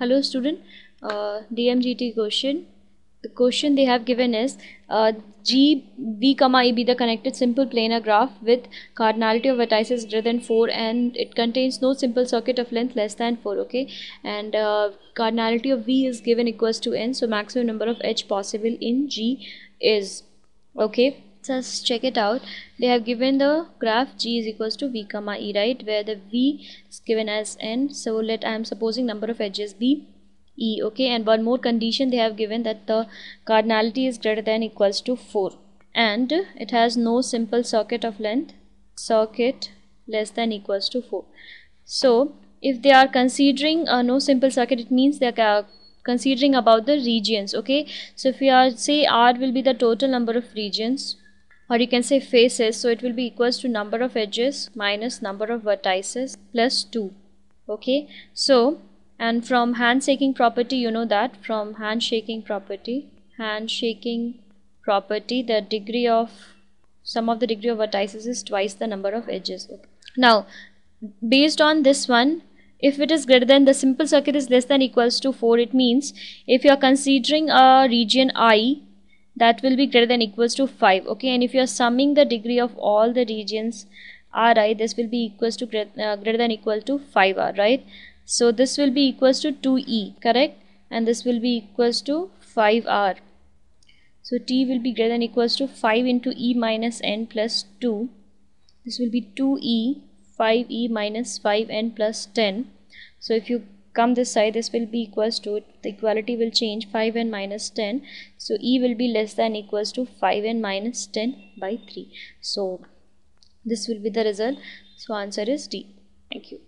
Hello student, DMGT question. The question they have given is G, V, E be the connected simple planar graph with cardinality of vertices greater than 4 and it contains no simple circuit of length less than 4, okay? And cardinality of V is given equals to n, so maximum number of edge possible in G is, okay? Just check it out. They have given the graph G is equals to V, E, right? Where the V is given as n. So let I am supposing number of edges be E, okay? And one more condition they have given, that the cardinality is greater than equals to 4 and it has no simple circuit of length less than equals to 4. So if they are considering no simple circuit, it means they are considering about the regions, okay? So if we are say R will be the total number of regions, or you can say faces, so it will be equals to number of edges minus number of vertices plus 2, okay? So and from handshaking property, you know that from handshaking property the degree of sum of the degree of vertices is twice the number of edges, okay? Now based on this one, if it is greater than the simple circuit is less than equals to 4, it means if you are considering a region I, that will be greater than equals to 5, okay? And if you are summing the degree of all the regions Ri, this will be equals to greater than equal to 5R, right? So this will be equals to 2E, correct? And this will be equals to 5R. So T will be greater than equals to 5 into E minus N plus 2. This will be 2E 5E minus 5N plus 10. So if you come this side, this will be equals to, the equality will change, 5N minus 10. So E will be less than equals to 5N minus 10 by 3. So this will be the result. So answer is D. Thank you.